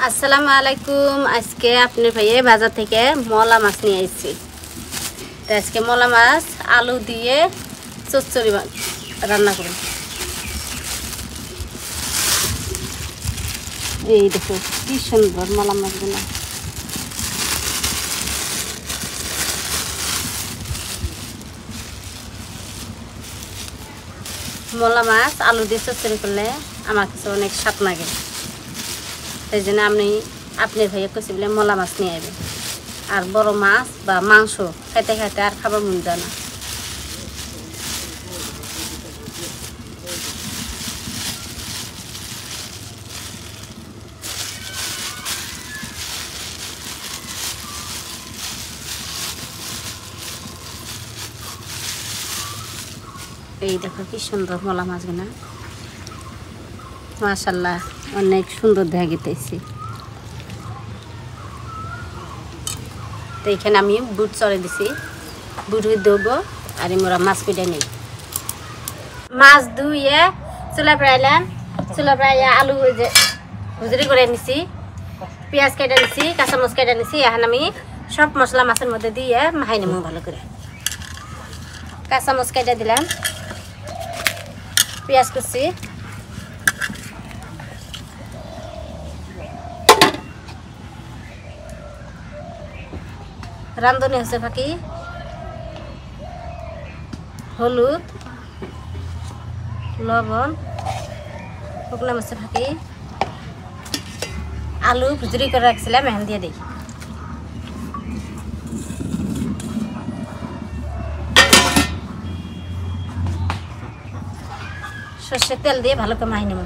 আসসালামু আলাইকুম। আজকে আপনার ভাইয়ে বাজার থেকে মলা মাছ নিয়ে আসছি। তো আজকে মলা মাছ আলু দিয়ে চচ্চড়ি রান্না করুন। এই দেখো কি সুন্দর মলা মাছগুলো। মলা মাছ আলু দিয়ে চচ্চড়ি করলে আমার কাছে অনেক স্বাদ লাগে। তাই জন্য আপনার ভাইয়া কইছি বলে মলা মাছ নিয়ে আসবে। আর বড় মাছ বা মাংস খাইতে খাইতে আর খাবার মন যায় না। এই দেখো কি সুন্দর মলা মাছগুলো, মাশাআল্লাহ অনেক সুন্দর দেখা গেতেছে। তো এখানে আমি বুট চড়ে দিছি, বুট দেবো আর মোরা মাছ পিঠে নেই। মাছ ধুয়ে চুলা ফ্রাইলাম, চুলা ফ্রাই আলু যে হুজুরি করে নিছি, পেঁয়াজ কেটে নিছি, কাঁচামরিচ কেটে নিছি। এখন আমি সব মশলা মাছের মধ্যে দিয়ে মাখাই নেবো ভালো করে। কাঁচামরিচ কেটে দিলাম, পেঁয়াজ কুচি, রাঁধুনি হচ্ছে ফাঁকি, হলুদ, লবণ, শুকনো মরিচের ফাঁকি, আলু ভুজরি করে রাখছিলাম এখন দিয়ে দিই। সর্ষের তেল দিয়ে ভালো করে মাখিয়ে নেব।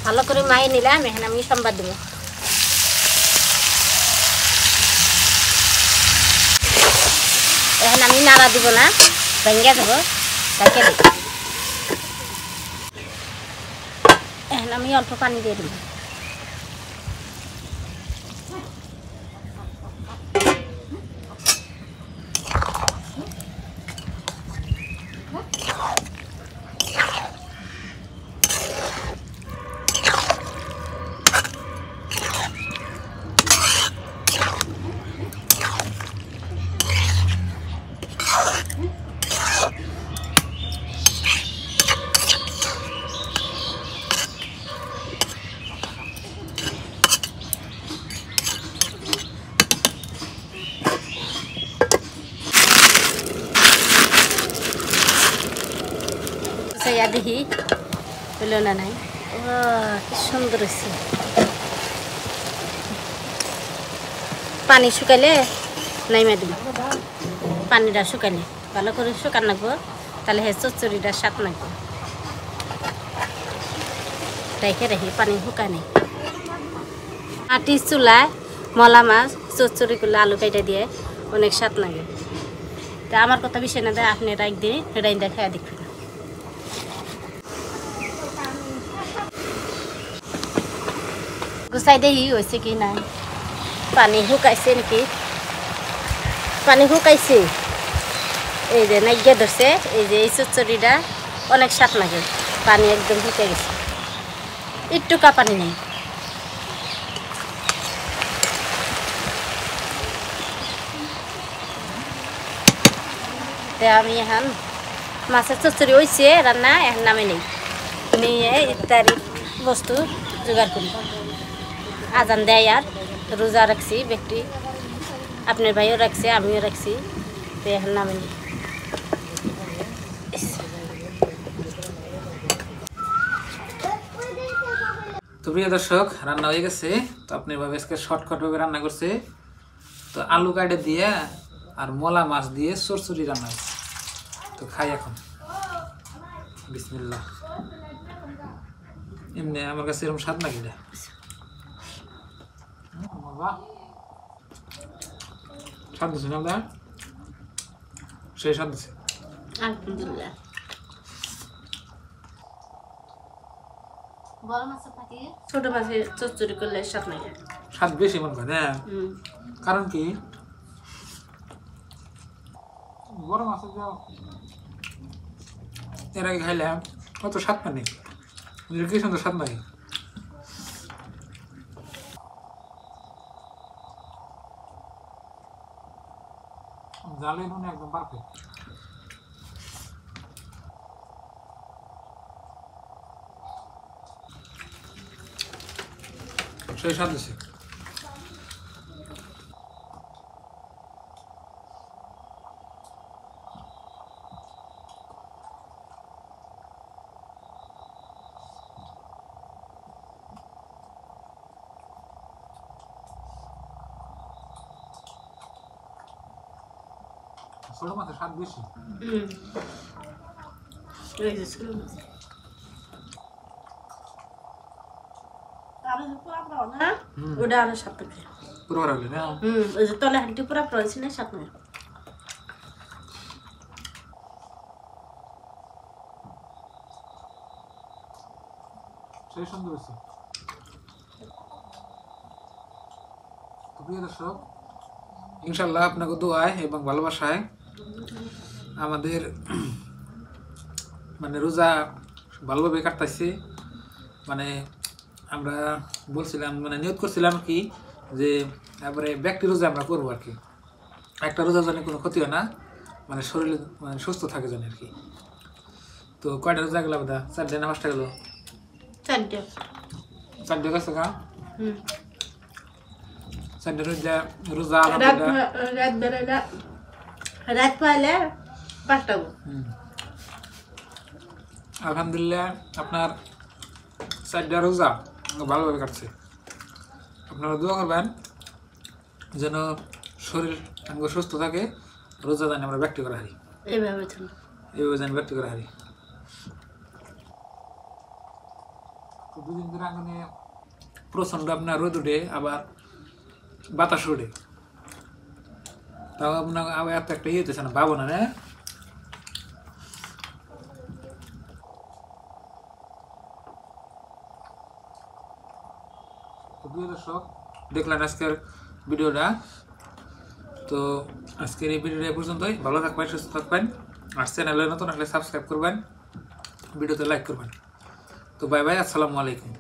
ভালো করে মাখিয়ে নিলাম, এখন আমি সম্বাদ দেবো। এখন আমি নাড়া দিব না, ভেঙে দেবো, ঢেকে দেব। এখন আমি অল্প পানি দিয়ে দেবো। দেখি হইল না নাই, কি সুন্দর হয়েছে। পানি শুকাইলে নাইমা দিব, পানিটা শুকাইলে ভালো করে শুকান রাখবো, তাহলে হে চচ্চড়িটা স্বাদ লাগবে। রেখে রেখে পানি শুকানি মাটির চুলায় মলা মাছ চচ্চড়ি করলে আলু কেটে দিয়ে অনেক স্বাদ লাগে। তা আমার কথা বিষয় না দেয়, আপনি একদিন রাইন্দা খেয়ে দেখবেন। গুছাই দেখি হয়েছে কি নাই, পানি শুকাইছে নাকি, পানি শুকাইছে। এই যে নাইগিয়া ধরছে, এই যে এই চচ্চড়িটা অনেক স্বাদ লাগে। পানি একদম শুকাই গেছে, একটুকা পানি নেই। আমি এখন মাছের চচ্চড়ি হয়েছে রান্না, এখন নামে নেই, নিয়ে ইত্যাদি বস্তু জোগাড় করি। আজান দেয় আর রোজা রাখছি ব্যক্তি, আপনার ভাইও রাখছে, আমিও রাখছি। তো এখন নামে নেই। তো প্রিয় দর্শক, রান্না হয়ে গেছে। তো আপনি ভাবে আজকে শর্টকাট ভাবে রান্না করছে। তো আলু কাটে দিয়ে আর মলা মাছ দিয়ে চচ্চড়ি রান্না হয়েছে। তো খাই এখন। বিসমিল্লাহ। এমনি আমার কাছে এরকম স্বাদ নাকি না স্বাদ দিচ্ছে না সেই স্বাদ দিচ্ছে আলহামদুলিল্লাহ। বড় মাছের থেকে ছোট মাছের চচ্চড়ি করলে স্বাদ লাগে, স্বাদ বেশি মনে হয় না। কারণ কি বড় মাছের এর আগে খাইলাম অত স্বাদ পানি, কি সুন্দর স্বাদ লাগে। জালের নুন একদম পারফেক্ট। সেই স্বাদ দিচ্ছে। ছোট মাছের স্বাদ বেশি। ওটা আরো স্বাদ থাকে পুরো রাখলে না। ওই যে তলে হাঁটি পুরা পড়েছি না স্বাদ নেই। সেই সুন্দর হয়েছে। তো প্রিয় দর্শক, ইনশাল্লাহ আপনাকে দোয়ায় এবং ভালোবাসায় আমাদের মানে রোজা ভালোভাবে কাটতেছি। মানে আমরা বলছিলাম মানে নিয়ত করছিলাম কি যে তারপরে ব্যক্তি রোজা আমরা করবো আর কি, একটা রোজা জানি কোনো ক্ষতি হয় না, মানে শরীরে মানে সুস্থ থাকে জানি আর কি। তো কয়টা রোজা গেল বোধ 4টা না 5টা গেল? 4টে গেছে গা। 4টে রোজা রোজা রাত পাইলে 5টা। আলহামদুলিল্লাহ আপনার 4টা রোজা ভালোভাবে কাটছে। আপনারা দোয়া করবেন যেন শরীর আমাকে সুস্থ থাকে, রোজা জানি আমরা ব্যক্তি করা হারি, এইভাবে জানি ব্যক্তি করা হারি। তো 2 দিন ধরে আগুনে প্রচন্ড আপনার রোদ উঠে আবার বাতাস উঠে, তাও আপনার আবার এত একটা ইয়ে হতেছে না ভাবনা না। প্রিয় দর্শক, দেখলেন আজকের ভিডিওটা। তো আজকের এই ভিডিওটা পর্যন্তই। ভালো থাকবেন, সুস্থ থাকবেন, আর চ্যানেলে নতুন আসলে সাবস্ক্রাইব করবেন, ভিডিওতে লাইক করবেন। তো বাই বাই, আসসালামু আলাইকুম।